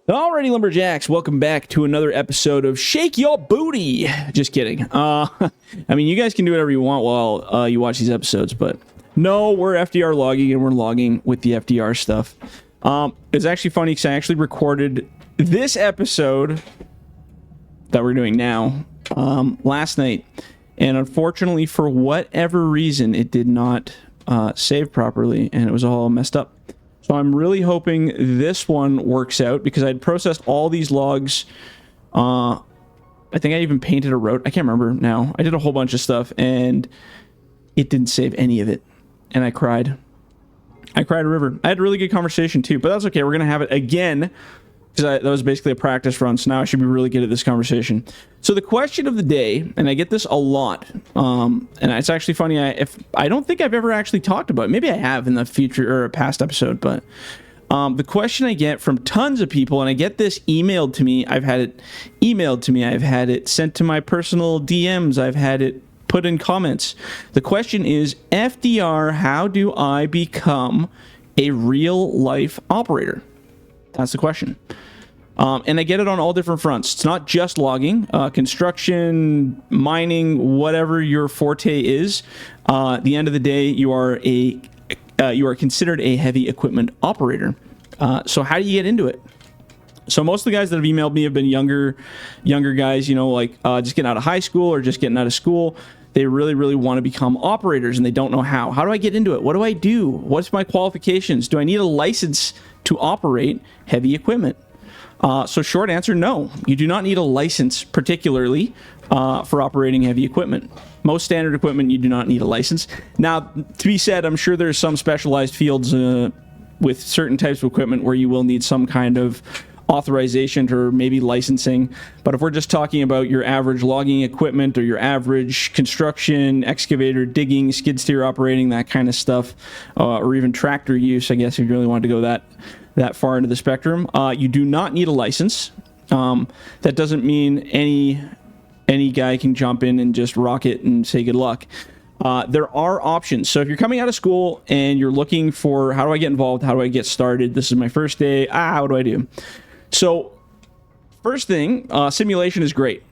Alrighty, Lumberjacks, welcome back to another episode of Shake Your Booty. Just kidding. I mean, you guys can do whatever you want while you watch these episodes, but no, we're FDR Logging, and we're logging with the FDR stuff. It's actually funny because I actually recorded this episode that we're doing now last night, and unfortunately, for whatever reason, it did not save properly, and it was all messed up. So I'm really hoping this one works out because I'd processed all these logs. I think I even painted or wrote. I can't remember now. I did a whole bunch of stuff and it didn't save any of it. And I cried. I cried a river. I had a really good conversation too, but that's okay. We're going to have it again because that was basically a practice run. So now I should be really good at this conversation. So the question of the day, and I get this a lot, and it's actually funny. I don't think I've ever actually talked about it. Maybe I have in the future or a past episode, but the question I get from tons of people, and I get this emailed to me. I've had it emailed to me. I've had it sent to my personal DMs. I've had it put in comments. The question is, FDR, how do I become a real life operator? That's the question. And I get it on all different fronts. It's not just logging, construction, mining, whatever your forte is. At the end of the day, you are considered a heavy equipment operator. So how do you get into it? So most of the guys that have emailed me have been younger guys, you know, like just getting out of high school or just getting out of school. They really, really want to become operators and they don't know how. How do I get into it? What do I do? What's my qualifications? Do I need a license to operate heavy equipment? So short answer, no. You do not need a license particularly for operating heavy equipment. Most standard equipment, you do not need a license. Now, to be said, I'm sure there's some specialized fields with certain types of equipment where you will need some kind of authorization or maybe licensing. But if we're just talking about your average logging equipment or your average construction, excavator, digging, skid steer operating, that kind of stuff, or even tractor use, I guess if you really wanted to go that far into the spectrum, you do not need a license. That doesn't mean any guy can jump in and just rock it and say good luck. There are options. So if you're coming out of school and you're looking for how do I get involved, how do I get started, this is my first day, what do I do? So first thing, simulation is great.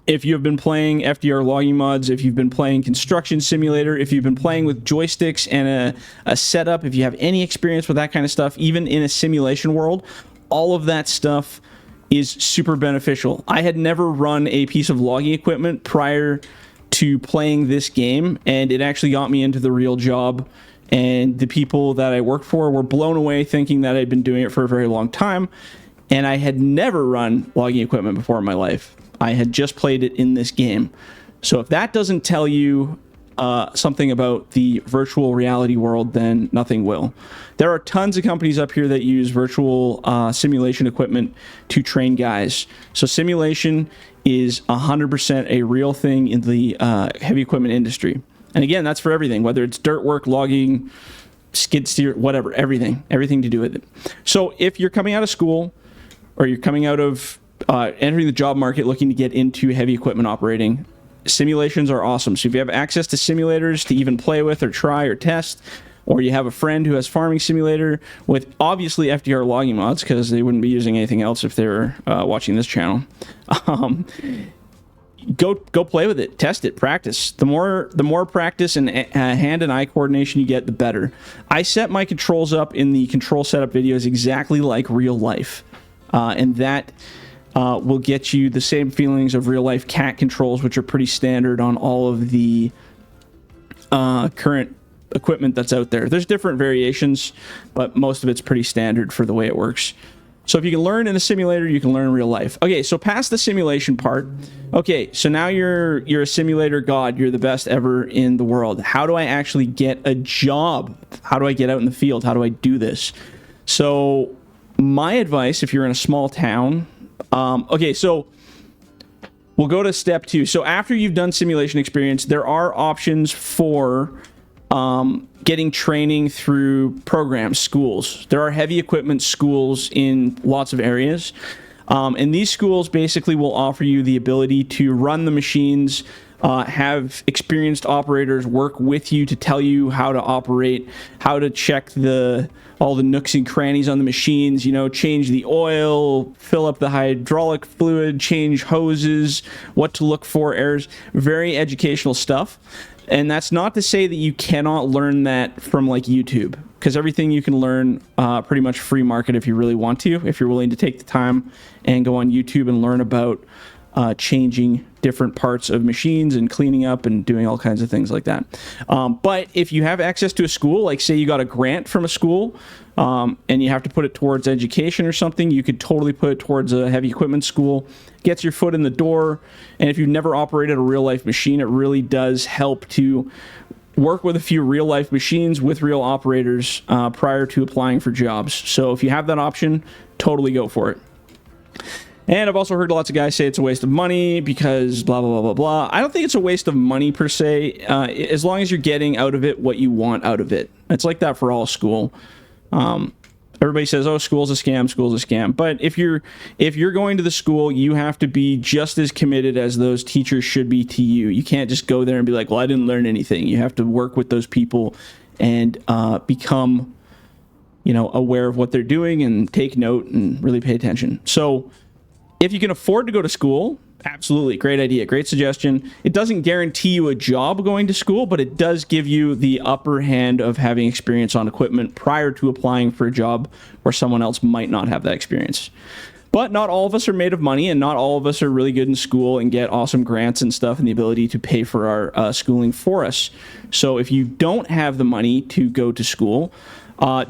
If you've been playing FDR logging mods, if you've been playing construction simulator, if you've been playing with joysticks and a setup, if you have any experience with that kind of stuff, even in a simulation world, all of that stuff is super beneficial. I had never run a piece of logging equipment prior to playing this game, and it actually got me into the real job. And the people that I worked for were blown away thinking that I'd been doing it for a very long time. And I had never run logging equipment before in my life. I had just played it in this game. So if that doesn't tell you something about the virtual reality world, then nothing will. There are tons of companies up here that use virtual simulation equipment to train guys. So simulation is 100% a real thing in the heavy equipment industry. And again, that's for everything, whether it's dirt work, logging, skid steer, whatever, everything to do with it. So if you're coming out of school or you're coming out of entering the job market looking to get into heavy equipment operating, simulations are awesome. So if you have access to simulators to even play with or try or test, or you have a friend who has farming simulator with obviously FDR logging mods, because they wouldn't be using anything else if they were watching this channel, go play with it, test it, practice. The more practice and hand and eye coordination you get, the better. I set my controls up in the control setup videos exactly like real life, and that will get you the same feelings of real life cat controls, which are pretty standard on all of the current equipment that's out there. There's different variations, but most of it's pretty standard for the way it works. So if you can learn in a simulator, you can learn in real life. Okay, so past the simulation part. Okay, so now you're a simulator god. You're the best ever in the world. How do I actually get a job? How do I get out in the field? How do I do this? So my advice, if you're in a small town, okay, so we'll go to step 2. So after you've done simulation experience, there are options for getting training through programs, schools. There are heavy equipment schools in lots of areas. And these schools basically will offer you the ability to run the machines have experienced operators work with you to tell you how to operate, how to check all the nooks and crannies on the machines, change the oil, fill up the hydraulic fluid, change hoses, what to look for, errors. Very educational stuff. And that's not to say that you cannot learn that from like YouTube, because everything you can learn pretty much free market if you really want to, if you're willing to take the time and go on YouTube and learn about changing different parts of machines and cleaning up and doing all kinds of things like that. But if you have access to a school, like say you got a grant from a school and you have to put it towards education or something, you could totally put it towards a heavy equipment school. Gets your foot in the door. And if you've never operated a real life machine, it really does help to work with a few real life machines with real operators prior to applying for jobs. So if you have that option, totally go for it. And I've also heard lots of guys say it's a waste of money because blah, blah, blah, blah, blah. I don't think it's a waste of money per se, as long as you're getting out of it what you want out of it. It's like that for all school. Everybody says, oh, school's a scam, school's a scam. But if you're going to the school, you have to be just as committed as those teachers should be to you. You can't just go there and be like, well, I didn't learn anything. You have to work with those people and become, aware of what they're doing and take note and really pay attention. So if you can afford to go to school, absolutely, great idea, great suggestion. It doesn't guarantee you a job going to school, but it does give you the upper hand of having experience on equipment prior to applying for a job where someone else might not have that experience. But not all of us are made of money, and not all of us are really good in school and get awesome grants and stuff and the ability to pay for our schooling for us. So if you don't have the money to go to school,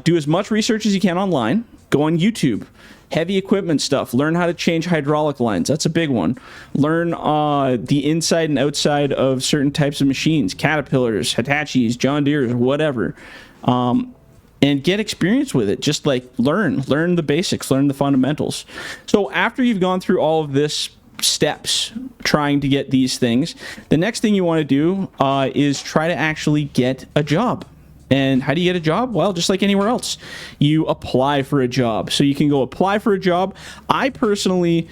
do as much research as you can online. Go on YouTube. Heavy equipment stuff. Learn how to change hydraulic lines. That's a big one. Learn the inside and outside of certain types of machines. Caterpillars, Hitachis, John Deeres, whatever. And get experience with it. Just like learn the basics, learn the fundamentals. So after you've gone through all of this steps trying to get these things, the next thing you want to do is try to actually get a job. And how do you get a job? Well, just like anywhere else, you apply for a job. So you can go apply for a job. I personally,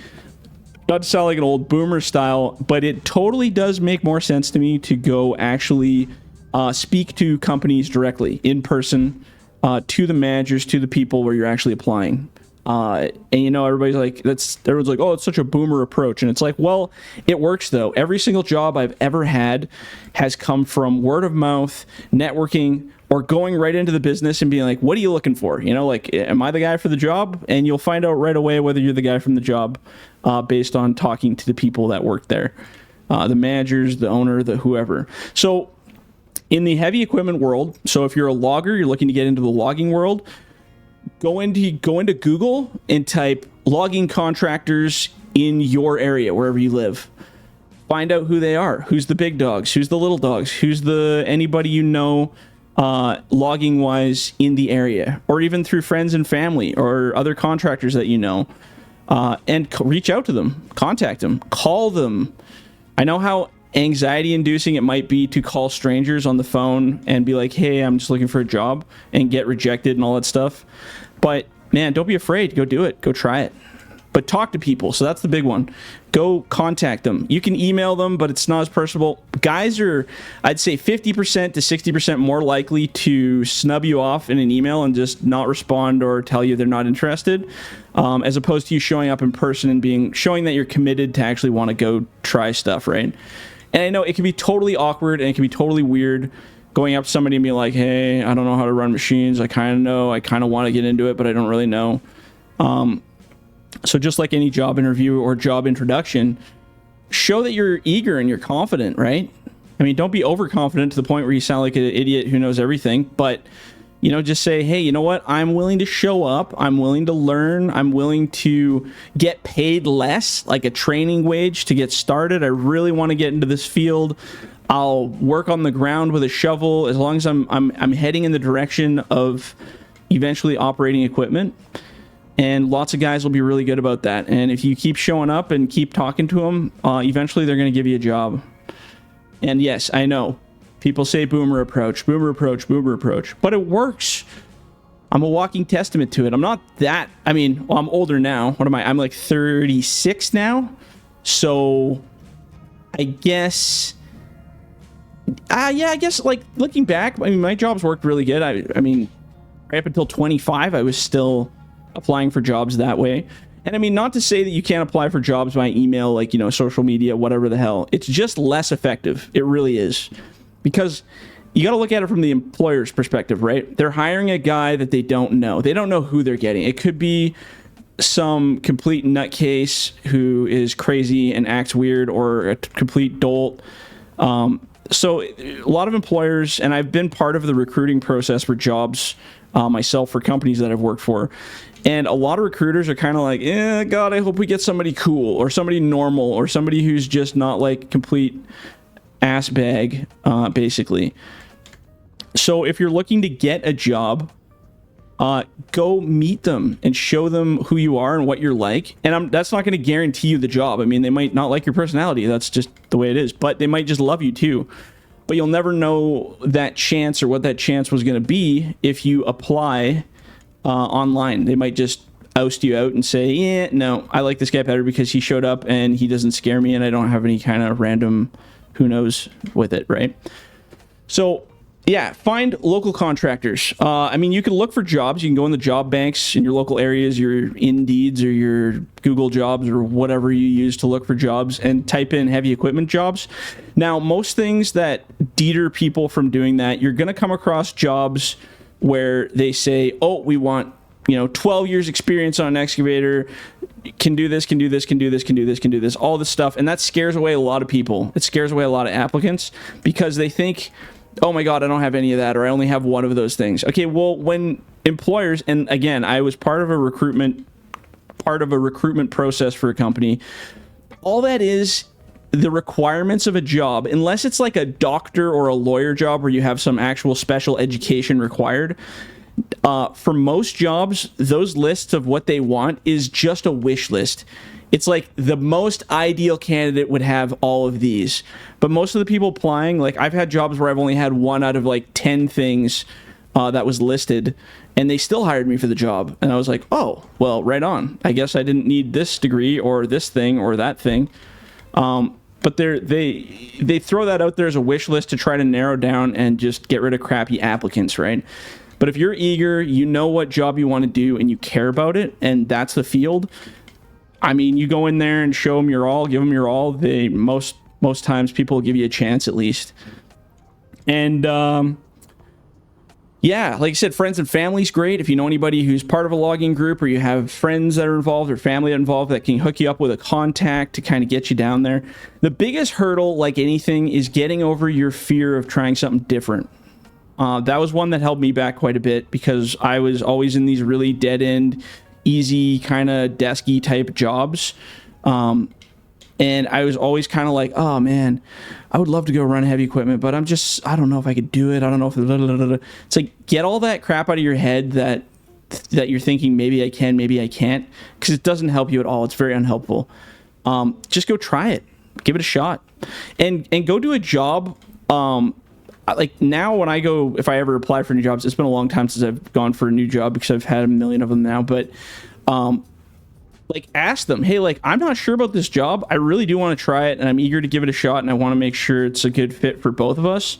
not to sound like an old boomer style, but it totally does make more sense to me to go actually speak to companies directly in person, to the managers, to the people where you're actually applying. And everybody's like, everyone's like, oh, it's such a boomer approach. And it's like, well, it works though. Every single job I've ever had has come from word of mouth, networking, or going right into the business and being like, what are you looking for? Am I the guy for the job? And you'll find out right away whether you're the guy from the job based on talking to the people that work there, the managers, the owner, the whoever. So in the heavy equipment world, so if you're a logger, you're looking to get into the logging world, go into Google and type logging contractors in your area, wherever you live. Find out who they are. Who's the big dogs? Who's the little dogs? Who's anybody logging wise in the area, or even through friends and family or other contractors that and reach out to them, contact them, call them. I know how anxiety inducing it might be to call strangers on the phone and be like, hey, I'm just looking for a job, and get rejected and all that stuff. But man, don't be afraid. Go do it. Go try it. But talk to people. So that's the big one. Go contact them. You can email them, but it's not as personable. Guys are, I'd say 50% to 60% more likely to snub you off in an email and just not respond or tell you they're not interested, as opposed to you showing up in person and showing that you're committed to actually want to go try stuff, right? And I know it can be totally awkward and it can be totally weird going up to somebody and being like, hey, I don't know how to run machines. I kind of know. I kind of want to get into it, but I don't really know. So just like any job interview or job introduction, show that you're eager and you're confident, right? I mean, don't be overconfident to the point where you sound like an idiot who knows everything, but, just say, hey, you know what? I'm willing to show up. I'm willing to learn. I'm willing to get paid less, like a training wage to get started. I really want to get into this field. I'll work on the ground with a shovel as long as I'm heading in the direction of eventually operating equipment. And lots of guys will be really good about that. And if you keep showing up and keep talking to them, eventually they're going to give you a job. And yes, I know. People say boomer approach, but it works. I'm a walking testament to it. I'm not that, I'm older now. What am I? I'm like 36 now. So I guess Yeah, I guess, like, looking back, I mean, my jobs worked really good. I mean, right up until 25, I was still applying for jobs that way. And I mean, not to say that you can't apply for jobs by email, like, you know, social media, whatever the hell. It's just less effective. It really is. Because you got to look at it from the employer's perspective, right? They're hiring a guy that they don't know. They don't know who they're getting. It could be some complete nutcase who is crazy and acts weird, or a complete dolt. So a lot of employers, and I've been part of the recruiting process for jobs myself for companies that I've worked for, and a lot of recruiters are kind of like, God, I hope we get somebody cool, or somebody normal, or somebody who's just not like complete ass bag, basically. So if you're looking to get a job, go meet them and show them who you are and what you're like. And that's not going to guarantee you the job. I mean, they might not like your personality. That's just the way it is. But they might just love you too. But you'll never know that chance, or what that chance was going to be, if you apply online. They might just oust you out and say, yeah, no, I like this guy better because he showed up and he doesn't scare me and I don't have any kind of random who knows with it, right? So yeah, find local contractors. I mean, you can look for jobs. You can go in the job banks in your local areas, your Indeeds or your Google Jobs or whatever you use to look for jobs, and type in heavy equipment jobs. Now, most things that deter people from doing that, you're going to come across jobs where they say, oh, we want, 12 years experience on an excavator, can do this, can do this, can do this, can do this, can do this, all this stuff. And that scares away a lot of people. It scares away a lot of applicants because they think, oh my God, I don't have any of that, or I only have one of those things. Okay, well, when employers, and again, I was part of a recruitment process for a company, all that is the requirements of a job, unless it's like a doctor or a lawyer job where you have some actual special education required. For most jobs, those lists of what they want is just a wish list. It's like the most ideal candidate would have all of these. But most of the people applying, like I've had jobs where I've only had one out of like 10 things that was listed, and they still hired me for the job. And I was like, oh, well, right on. I guess I didn't need this degree or this thing or that thing. But they throw that out there as a wish list to try to narrow down and just get rid of crappy applicants, right? But if you're eager, you know what job you want to do, and you care about it, and that's the field, I mean, you go in there and show them your all, give them your all. Most times people will give you a chance at least. And yeah, like I said, friends and family's great. If you know anybody who's part of a logging group, or you have friends that are involved or family involved that can hook you up with a contact to kind of get you down there. The biggest hurdle, like anything, is getting over your fear of trying something different. That was one that held me back quite a bit because I was always in these really dead-end, easy kind of desky type jobs, and I was always kind of like, oh man, I would love to go run heavy equipment, but I don't know if I could do it. I don't know if it's like, get all that crap out of your head that you're thinking maybe I can, maybe I can't, because it doesn't help you at all. It's very unhelpful. Just go try it, give it a shot, and go do a job. Like now when I go, if I ever apply for new jobs, it's been a long time since I've gone for a new job because I've had a million of them now, but like ask them, hey, like I'm not sure about this job. I really do want to try it and I'm eager to give it a shot and I want to make sure it's a good fit for both of us.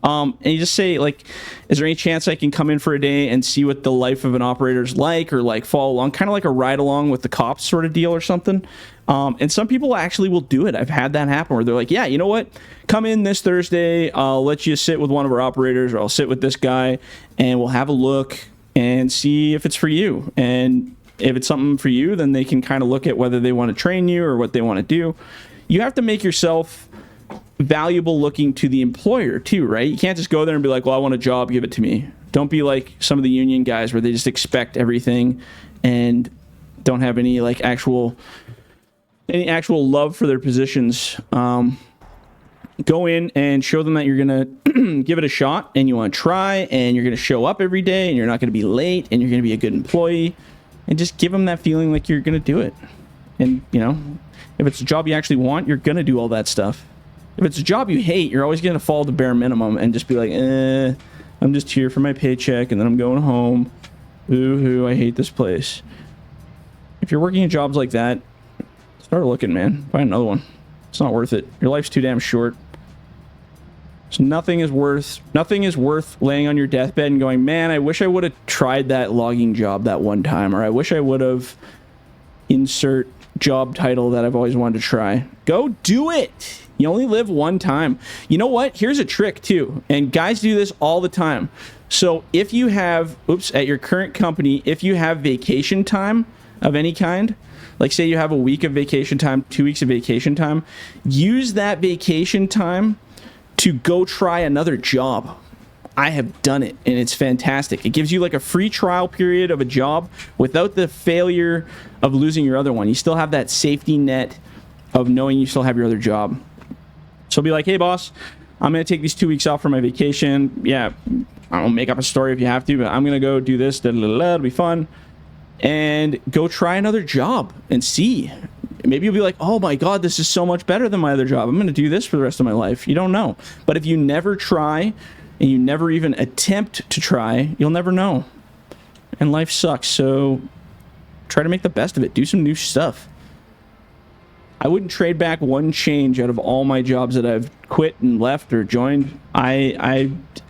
And you just say, like, is there any chance I can come in for a day and see what the life of an operator's like, or like follow along, kind of like a ride along with the cops sort of deal or something. And some people actually will do it. I've had that happen where they're like, yeah, you know what? Come in this Thursday. I'll let you sit with one of our operators, or I'll sit with this guy and we'll have a look and see if it's for you. And if it's something for you, then they can kind of look at whether they want to train you or what they want to do. You have to make yourself valuable looking to the employer too, right? You can't just go there and be like, well, I want a job, give it to me. Don't be like some of the union guys where they just expect everything and don't have any like actual love for their positions. Go in and show them that you're gonna give it a shot and you want to try, and you're gonna show up every day and you're not gonna be late and you're gonna be a good employee, and just give them that feeling like you're gonna do it. And if it's a job you actually want, you're gonna do all that stuff. If it's a job you hate, you're always going to follow the bare minimum and just be like, I'm just here for my paycheck and then I'm going home. Ooh, I hate this place. If you're working in jobs like that, start looking, man. Find another one. It's not worth it. Your life's too damn short. So nothing is worth laying on your deathbed and going, man, I wish I would have tried that logging job that one time, or I wish I would have insert job title that I've always wanted to try. Go do it. You only live one time. You know what? Here's a trick too. And guys do this all the time. So if you have, at your current company, if you have vacation time of any kind, like say you have a week of vacation time, 2 weeks of vacation time, use that vacation time to go try another job. I have done it, and it's fantastic. It gives you like a free trial period of a job without the failure of losing your other one. You still have that safety net of knowing you still have your other job. So be like, hey, boss, I'm going to take these 2 weeks off for my vacation. Yeah, I'll make up a story if you have to, but I'm going to go do this. It'll be fun. And go try another job and see. Maybe you'll be like, oh my God, this is so much better than my other job. I'm going to do this for the rest of my life. You don't know. But if you never try and you never even attempt to try, you'll never know. And life sucks. So try to make the best of it. Do some new stuff. I wouldn't trade back one change out of all my jobs that I've quit and left or joined.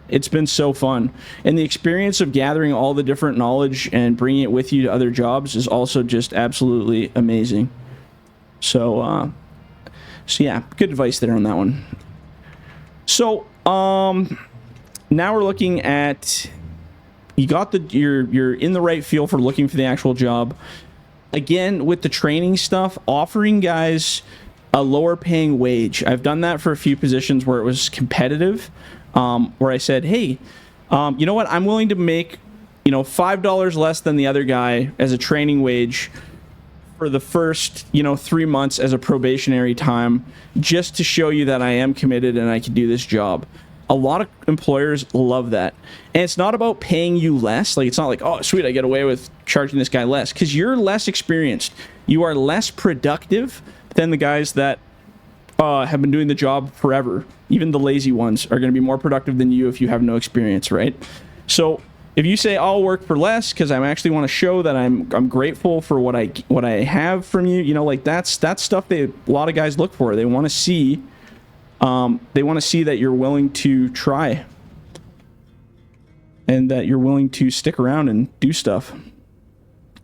It's been so fun. And the experience of gathering all the different knowledge and bringing it with you to other jobs is also just absolutely amazing. So yeah, good advice there on that one. So, now we're looking at, you're in the right field for looking for the actual job. Again, with the training stuff, offering guys a lower paying wage. I've done that for a few positions where it was competitive, where I said, hey, you know what? I'm willing to make, $5 less than the other guy as a training wage for the first, 3 months as a probationary time, just to show you that I am committed and I can do this job. A lot of employers love that. And it's not about paying you less. Like, it's not like, oh, sweet, I get away with charging this guy less. Because you're less experienced. You are less productive than the guys that have been doing the job forever. Even the lazy ones are going to be more productive than you if you have no experience, right? So if you say, I'll work for less because I actually want to show that I'm grateful for what I have from you, like that's stuff that a lot of guys look for. They want to see that you're willing to try and that you're willing to stick around and do stuff.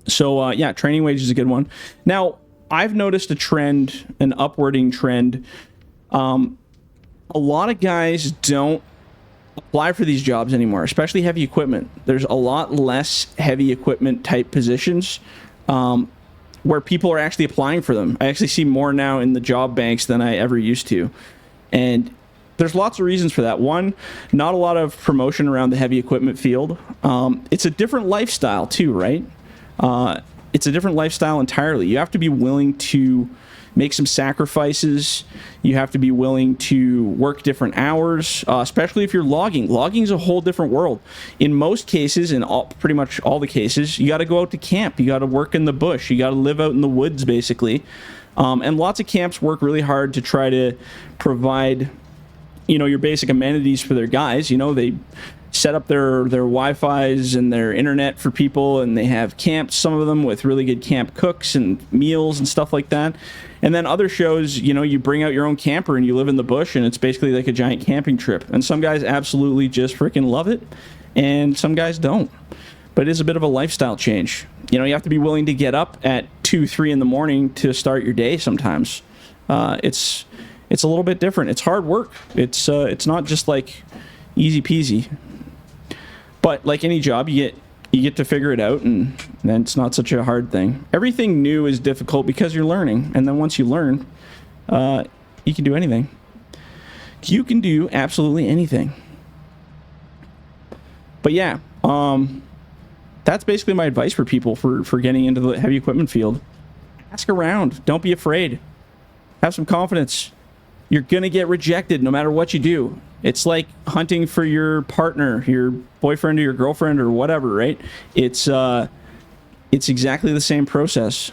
So yeah, training wage is a good one. Now, I've noticed a trend, an upwarding trend. A lot of guys don't apply for these jobs anymore, especially heavy equipment. There's a lot less heavy equipment type positions where people are actually applying for them. I actually see more now in the job banks than I ever used to. And there's lots of reasons for that. One, not a lot of promotion around the heavy equipment field. It's a different lifestyle too, right? It's a different lifestyle entirely. You have to be willing to make some sacrifices. You have to be willing to work different hours, especially if you're logging. Logging is a whole different world. In most cases, in pretty much all the cases, you got to go out to camp. You got to work in the bush. You got to live out in the woods, basically. And lots of camps work really hard to try to provide, your basic amenities for their guys. They set up their Wi-Fis and their internet for people, and they have camps, some of them with really good camp cooks and meals and stuff like that. And then other shows, you bring out your own camper and you live in the bush, and it's basically like a giant camping trip. And some guys absolutely just freaking love it, and some guys don't. But it is a bit of a lifestyle change. You have to be willing to get up at 2-3 in the morning to start your day sometimes. It's a little bit different. It's hard work. It's not just like easy peasy. But like any job, you get to figure it out, and then it's not such a hard thing. Everything new is difficult because you're learning, and then once you learn, you can do anything. You can do absolutely anything. But yeah, that's basically my advice for people for getting into the heavy equipment field. Ask around. Don't be afraid. Have some confidence. You're going to get rejected no matter what you do. It's like hunting for your partner, your boyfriend or your girlfriend or whatever, right? It's exactly the same process.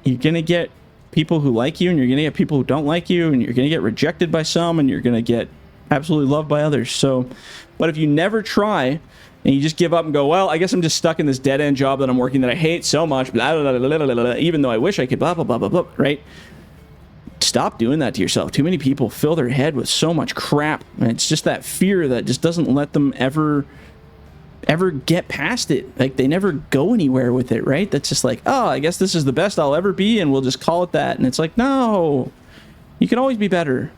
You're going to get people who like you, and you're going to get people who don't like you, and you're going to get rejected by some, and you're going to get absolutely loved by others. So, but if you never try and you just give up and go, well, I guess I'm just stuck in this dead-end job that I'm working that I hate so much, blah, blah, blah, blah, blah, blah, even though I wish I could, blah, blah, blah, blah, blah, right? stop doing that to yourself. Too many people fill their head with so much crap, and it's just that fear that just doesn't let them ever get past it. Like, they never go anywhere with it, right? That's just like, oh, I guess this is the best I'll ever be, and we'll just call it that. And it's like, no, you can always be better.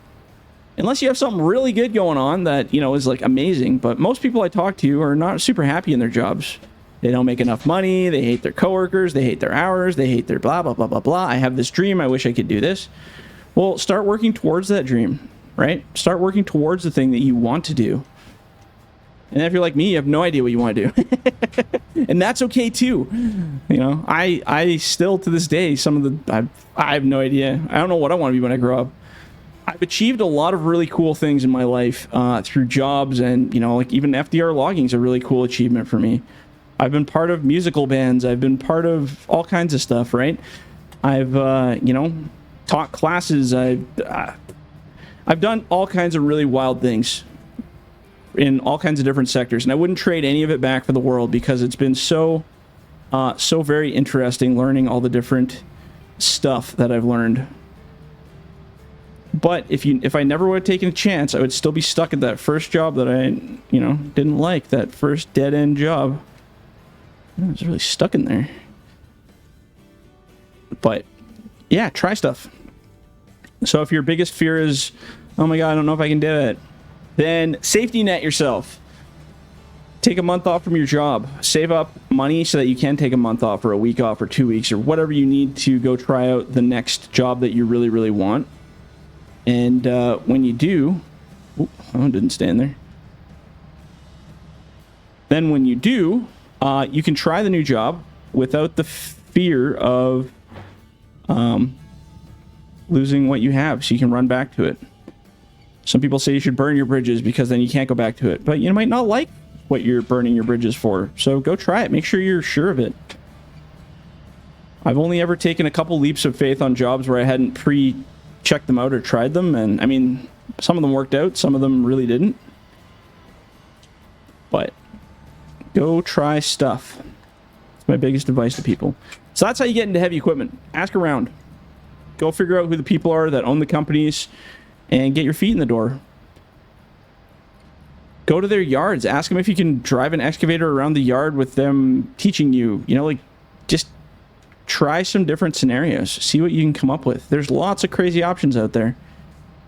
Unless you have something really good going on that, you know, is like amazing. But most people I talk to are not super happy in their jobs. They don't make enough money. They hate their coworkers. They hate their hours. They hate their blah, blah, blah, blah, blah. I have this dream. I wish I could do this. Well, start working towards that dream, right? Start working towards the thing that you want to do. And if you're like me, you have no idea what you want to do. And that's okay too. You know, I still to this day, I have no idea. I don't know what I want to be when I grow up. I've achieved a lot of really cool things in my life through jobs, and, you know, like even FDR Logging is a really cool achievement for me. I've been part of musical bands. I've been part of all kinds of stuff, right? I've, you know, taught classes. I've done all kinds of really wild things in all kinds of different sectors, and I wouldn't trade any of it back for the world, because it's been so very interesting learning all the different stuff that I've learned. But if I never would have taken a chance, I would still be stuck at that first job that I, you know, didn't like, that first dead-end job. I was really stuck in there. But yeah, try stuff. So if your biggest fear is, oh my God, I don't know if I can do it, then safety net yourself. Take a month off from your job. Save up money so that you can take a month off or a week off or 2 weeks or whatever you need to go try out the next job that you really, really want. And when you do, oh, didn't stand there. Then when you do, you can try the new job without the fear of losing what you have, so you can run back to it. Some people say you should burn your bridges because then you can't go back to it. But you might not like what you're burning your bridges for. So go try it. Make sure you're sure of it. I've only ever taken a couple leaps of faith on jobs where I hadn't pre-checked them out or tried them. And I mean, some of them worked out. Some of them really didn't. But go try stuff. It's my biggest advice to people. So that's how you get into heavy equipment. Ask around. Go figure out who the people are that own the companies and get your feet in the door. Go to their yards. Ask them if you can drive an excavator around the yard with them teaching you. You know, like, just try some different scenarios. See what you can come up with. There's lots of crazy options out there.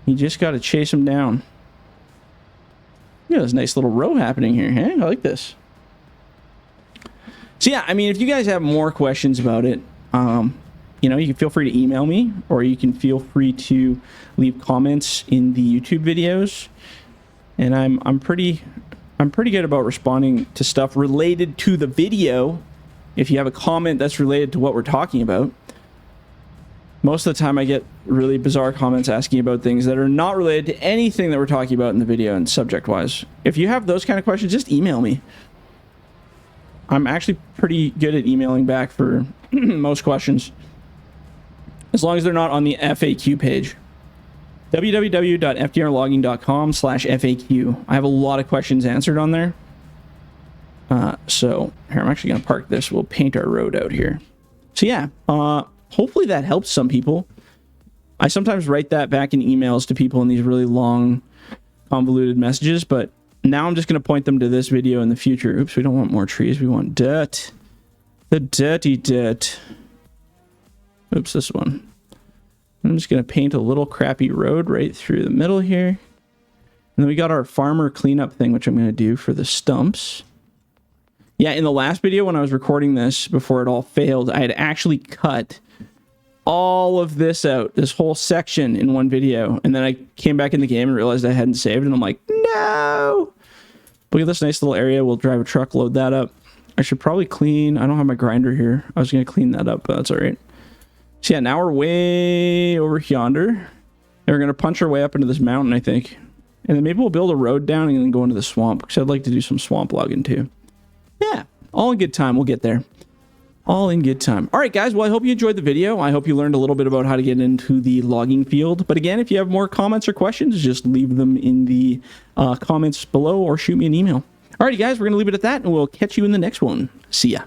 You just got to chase them down. Yeah, there's a nice little row happening here. Hey, I like this. So yeah, I mean, if you guys have more questions about it, you know, you can feel free to email me, or you can feel free to leave comments in the YouTube videos. And I'm pretty good about responding to stuff related to the video. If you have a comment that's related to what we're talking about. Most of the time I get really bizarre comments asking about things that are not related to anything that we're talking about in the video and subject-wise. If you have those kind of questions, just email me. I'm actually pretty good at emailing back for most questions, as long as they're not on the FAQ page. www.fdrlogging.com/FAQ. I have a lot of questions answered on there. So here, I'm actually going to park this. We'll paint our road out here. So yeah, hopefully that helps some people. I sometimes write that back in emails to people in these really long, convoluted messages, but now I'm just going to point them to this video in the future. Oops, we don't want more trees. We want dirt. The dirty dirt. Oops, this one. I'm just going to paint a little crappy road right through the middle here. And then we got our farmer cleanup thing, which I'm going to do for the stumps. Yeah, in the last video when I was recording this, before it all failed, I had actually cut all of this out, this whole section in one video. And then I came back in the game and realized I hadn't saved, and I'm like, no! Look at this nice little area. We'll drive a truck, load that up. I should probably clean... I don't have my grinder here. I was going to clean that up, but that's all right. So yeah, now we're way over yonder. And we're going to punch our way up into this mountain, I think. And then maybe we'll build a road down and then go into the swamp, because I'd like to do some swamp logging too. Yeah, all in good time. We'll get there. All in good time. All right, guys. Well, I hope you enjoyed the video. I hope you learned a little bit about how to get into the logging field. But again, if you have more comments or questions, just leave them in the comments below or shoot me an email. All right, guys. We're going to leave it at that, and we'll catch you in the next one. See ya.